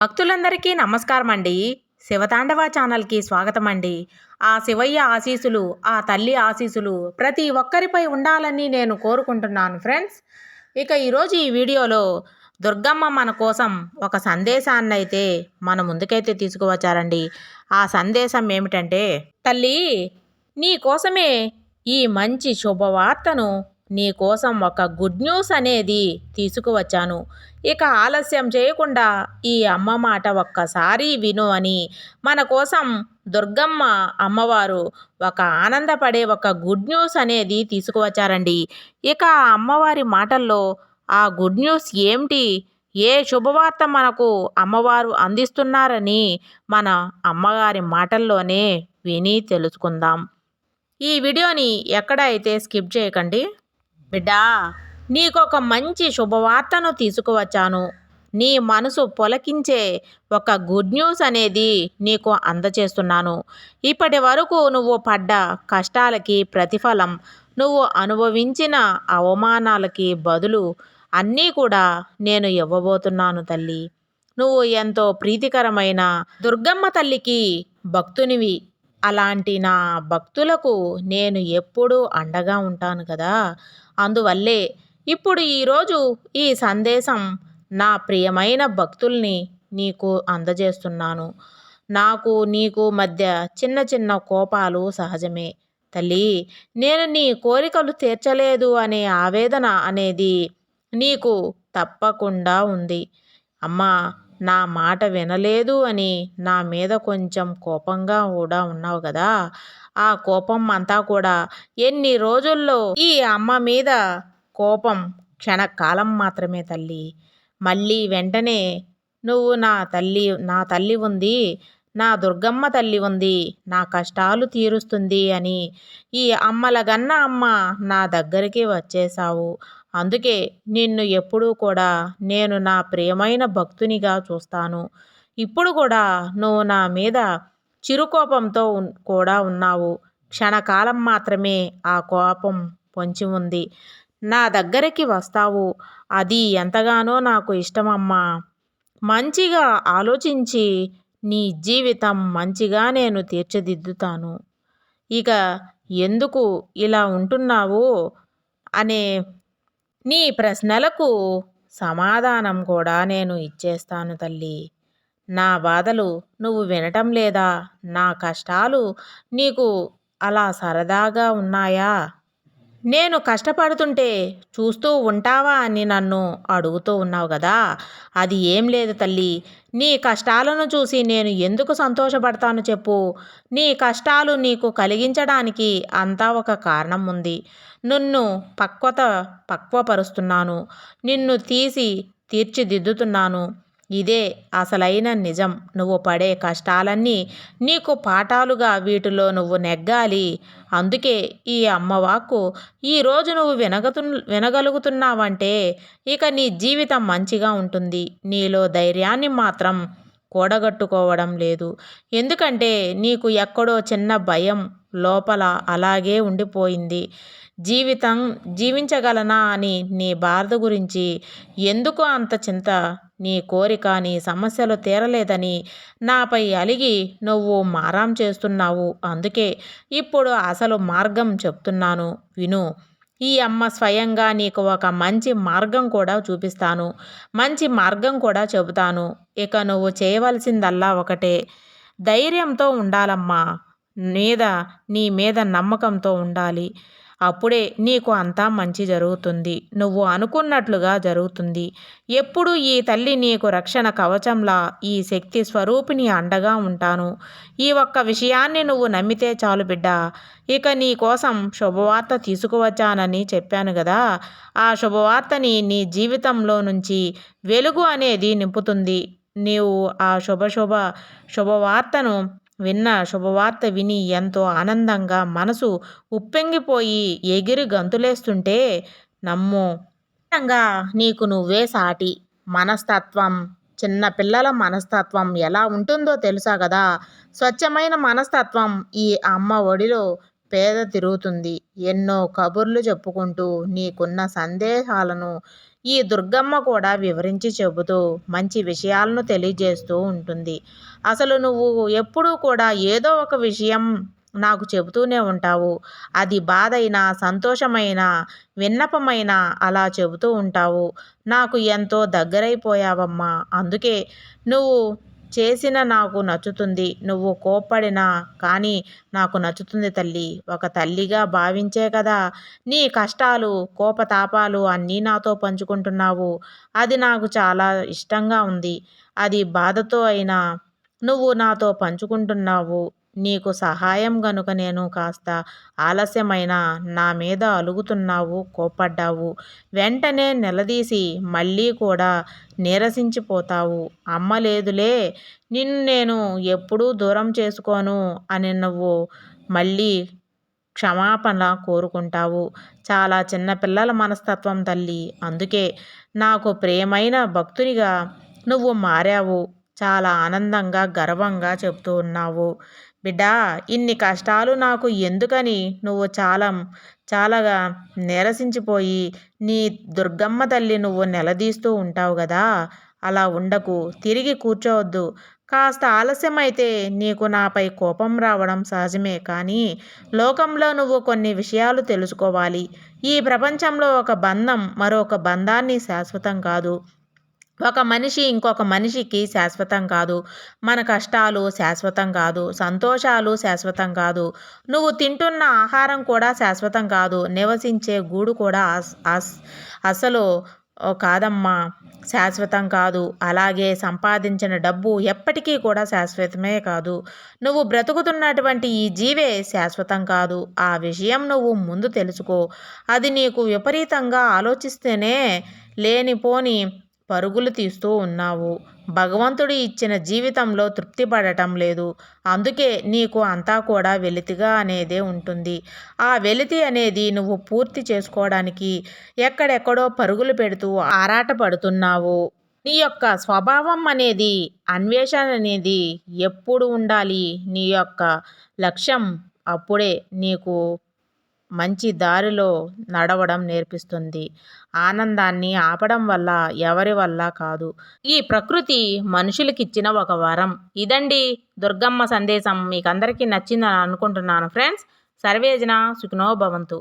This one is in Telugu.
భక్తులందరికీ నమస్కారం అండి. శివతాండవ ఛానల్‌కి స్వాగతం అండి. ఆ శివయ్య ఆశీస్సులు, ఆ తల్లి ఆశీస్సులు ప్రతి ఒక్కరిపై ఉండాలని నేను కోరుకుంటున్నాను ఫ్రెండ్స్. ఇక ఈరోజు ఈ వీడియోలో దుర్గమ్మ మన కోసం ఒక సందేశాన్నైతే మన ముందుకైతే తీసుకువచ్చారండి. ఆ సందేశం ఏమిటంటే, తల్లి నీ కోసమే ఈ మంచి శుభవార్తను నీ కోసం ఒక గుడ్ న్యూస్ అనేది తీసుకువచ్చాను. ఇక ఆలస్యం చేయకుండా ఈ అమ్మ మాట ఒక్కసారి విను అని మన కోసం దుర్గమ్మ అమ్మవారు ఒక ఆనందపడే ఒక గుడ్ న్యూస్ అనేది తీసుకువచ్చారండి. ఇక ఆ అమ్మవారి మాటల్లో ఆ గుడ్ న్యూస్ ఏమిటి? ఏ శుభవార్త మనకు అమ్మవారు అందిస్తున్నారని మన అమ్మగారి మాటల్లోనే విని తెలుసుకుందాం. ఈ వీడియోని ఎక్కడ అయితే స్కిప్ చేయకండి. బిడ్డా, నీకొక మంచి శుభవార్తను తీసుకువచ్చాను. నీ మనసు పొలకించే ఒక గుడ్ న్యూస్ అనేది నీకు అందచేస్తున్నాను. ఇప్పటి వరకు నువ్వు పడ్డ కష్టాలకి ప్రతిఫలం, నువ్వు అనుభవించిన అవమానాలకి బదులు అన్నీ కూడా నేను ఇవ్వబోతున్నాను తల్లి. నువ్వు ఎంతో ప్రీతికరమైన దుర్గమ్మ తల్లికి భక్తునివి. అలాంటి నా భక్తులకు నేను ఎప్పుడూ అండగా ఉంటాను కదా! అందువల్లే ఇప్పుడు ఈరోజు ఈ సందేశం నా ప్రియమైన భక్తుల్ని నీకు అందజేస్తున్నాను. నాకు నీకు మధ్య చిన్న చిన్న కోపాలు సహజమే తల్లి. నేను నీ కోరికలు తీర్చలేదు అనే ఆవేదన అనేది నీకు తప్పకుండా ఉంది. అమ్మా, నా మాట వినలేదు అని నా మీద కొంచెం కోపంగా కూడా ఉన్నావు కదా! ఆ కోపం అంతా కూడా ఎన్ని రోజుల్లో ఈ అమ్మ మీద కోపం క్షణకాలం మాత్రమే తల్లి. మళ్ళీ వెంటనే నువ్వు నా తల్లి ఉంది, నా దుర్గమ్మ తల్లి ఉంది, నా కష్టాలు తీరుస్తుంది అని ఈ అమ్మలగన్న అమ్మ నా దగ్గరికి వచ్చేసావు. అందుకే నిన్ను ఎప్పుడూ కూడా నేను నా ప్రియమైన భక్తునిగా చూస్తాను. ఇప్పుడు కూడా నువ్వు నా మీద చిరుకోపంతో కూడా ఉన్నావు. క్షణకాలం మాత్రమే ఆ కోపం పొంచి ఉంది. నా దగ్గరికి వస్తావు. అది ఎంతగానో నాకు ఇష్టమమ్మా. మంచిగా ఆలోచించి నీ జీవితం మంచిగా నేను తీర్చిదిద్దుతాను. ఇక ఎందుకు ఇలా ఉంటున్నావు అనే నీ ప్రశ్నలకు సమాధానం కూడా నేను ఇచ్చేస్తాను తల్లి. నా బాధలు నువ్వు వినటం లేదా? నా కష్టాలు నీకు అలా సరదాగా ఉన్నాయా? నేను కష్టపడుతుంటే చూస్తూ ఉంటావా అని నన్ను అడుగుతూ ఉన్నావు కదా! అది ఏం లేదు తల్లి. నీ కష్టాలను చూసి నేను ఎందుకు సంతోషపడతాను చెప్పు? నీ కష్టాలు నీకు కలిగించడానికి అంతా ఒక కారణం ఉంది. నిన్ను పక్వపరుస్తున్నాను. నిన్ను తీర్చిదిద్దుతున్నాను. ఇదే అసలైన నిజం. నువ్వు పడే కష్టాలన్నీ నీకు పాఠాలుగా, వీటిలో నువ్వు నెగ్గాలి. అందుకే ఈ అమ్మవాక్కు ఈరోజు నువ్వు వినగలుగుతున్నావంటే ఇక నీ జీవితం మంచిగా ఉంటుంది. నీలో ధైర్యాన్ని మాత్రం కూడగట్టుకోవడం లేదు. ఎందుకంటే నీకు ఎక్కడో చిన్న భయం లోపల అలాగే ఉండిపోయింది. జీవించగలనా అని నీ బాధ గురించి ఎందుకు అంత చింత? నీ కోరిక, నీ సమస్యలు తీరలేదని నాపై అలిగి నువ్వు మారాం చేస్తున్నావు. అందుకే ఇప్పుడు అసలు మార్గం చెప్తున్నాను విను. ఈ అమ్మ స్వయంగా నీకు ఒక మంచి మార్గం కూడా చూపిస్తాను. మంచి మార్గం కూడా చెబుతాను. ఇక నువ్వు చేయవలసిందల్లా ఒకటే, ధైర్యంతో ఉండాలమ్మా. నీ మీద నమ్మకంతో ఉండాలి. అప్పుడే నీకు అంతా మంచి జరుగుతుంది. నువ్వు అనుకున్నట్లుగా జరుగుతుంది. ఎప్పుడూ ఈ తల్లి నీకు రక్షణ కవచంలా, ఈ శక్తి స్వరూపిణి అండగా ఉంటాను. ఈ ఒక్క విషయాన్ని నువ్వు నమ్మితే చాలు బిడ్డా. ఇక నీ కోసం శుభవార్త తీసుకువచ్చానని చెప్పాను కదా! ఆ శుభవార్తని నీ జీవితంలో నుంచి వెలుగు అనేది నింపుతుంది. నీవు ఆ శుభవార్త విని ఎంతో ఆనందంగా మనసు ఉప్పొంగిపోయి ఎగిరి గంతులేస్తుంటే నమ్ము, నీకు నువ్వే సాటి. మనస్తత్వం, చిన్న పిల్లల మనస్తత్వం ఎలా ఉంటుందో తెలుసా కదా! స్వచ్ఛమైన మనస్తత్వం ఈ అమ్మ ఒడిలో పేద తిరుగుతుంది. ఎన్నో కబుర్లు చెప్పుకుంటూ నీకున్న సందేహాలను ఈ దుర్గమ్మ కూడా వివరించి చెబుతూ మంచి విషయాలను తెలియజేస్తూ ఉంటుంది. అసలు నువ్వు ఎప్పుడూ కూడా ఏదో ఒక విషయం నాకు చెబుతూనే ఉంటావు. అది బాధైనా, సంతోషమైనా, విన్నపమైనా అలా చెబుతూ ఉంటావు. నాకు ఎంతో దగ్గరైపోయావమ్మా. అందుకే నువ్వు చేసిన నాకు నచ్చుతుంది. నువ్వు కోప్పడినా కానీ నాకు నచ్చుతుంది తల్లి. ఒక తల్లిగా భావించే కదా నీ కష్టాలు, కోపతాపాలు అన్నీ నాతో పంచుకుంటున్నావు. అది నాకు చాలా ఇష్టంగా ఉంది. అది బాధతో అయినా నువ్వు నాతో పంచుకుంటున్నావు. నీకు సహాయం గనుక నేను కాస్త ఆలస్యమైనా నా మీద అలుగుతున్నావు, కోప్పడ్డావు. వెంటనే నిలదీసి మళ్ళీ కూడా నీరసించిపోతావు. అమ్మ లేదులే, నిన్ను నేను ఎప్పుడూ దూరం చేసుకోను అని నువ్వు మళ్ళీ క్షమాపణ కోరుకుంటావు. చాలా చిన్నపిల్లల మనస్తత్వం తల్లి. అందుకే నాకు ప్రియమైన భక్తునిగా నువ్వు మారావు. చాలా ఆనందంగా, గర్వంగా చెప్తూ ఉన్నావు. బిడ్డా, ఇన్ని కష్టాలు నాకు ఎందుకని నువ్వు చాలాగా నీరసించిపోయి నీ దుర్గమ్మ తల్లి నువ్వు నిలదీస్తూ ఉంటావు గదా! అలా ఉండకు. తిరిగి కూర్చోవద్దు. కాస్త ఆలస్యమైతే నీకు నాపై కోపం రావడం సహజమే. కానీ లోకంలో నువ్వు కొన్ని విషయాలు తెలుసుకోవాలి. ఈ ప్రపంచంలో ఒక బంధం మరొక బంధాన్ని శాశ్వతం కాదు. ఒక మనిషి ఇంకొక మనిషికి శాశ్వతం కాదు. మన కష్టాలు శాశ్వతం కాదు. సంతోషాలు శాశ్వతం కాదు. నువ్వు తింటున్న ఆహారం కూడా శాశ్వతం కాదు. నివసించే గూడు కూడా అసలు కాదమ్మా, శాశ్వతం కాదు. అలాగే సంపాదించిన డబ్బు ఎప్పటికీ కూడా శాశ్వతమే కాదు. నువ్వు బ్రతుకుతున్నటువంటి ఈ జీవే శాశ్వతం కాదు. ఆ విషయం నువ్వు ముందు తెలుసుకో. అది నీకు విపరీతంగా ఆలోచిస్తేనే లేనిపోని పరుగులు తీస్తూ ఉన్నావు. భగవంతుడు ఇచ్చిన జీవితంలో తృప్తి పడటం లేదు. అందుకే నీకు అంతా కూడా వెలితిగా అనేదే ఉంటుంది. ఆ వెలితి అనేది నువ్వు పూర్తి చేసుకోవడానికి ఎక్కడెక్కడో పరుగులు పెడుతూ ఆరాటపడుతున్నావు. నీ యొక్క స్వభావం అనేది, అన్వేషణ అనేది ఎప్పుడు ఉండాలి. నీ యొక్క లక్ష్యం అప్పుడే నీకు మంచి దారిలో నడవడం నేర్పిస్తుంది. ఆనందాన్ని ఆపడం వల్ల ఎవరి వల్ల కాదు. ఈ ప్రకృతి మనుషులకిచ్చిన ఒక వరం. ఇదండి దుర్గమ్మ సందేశం. మీకందరికీ నచ్చిందని అనుకుంటున్నాను ఫ్రెండ్స్. సర్వేజన సుఖినో భవంతు.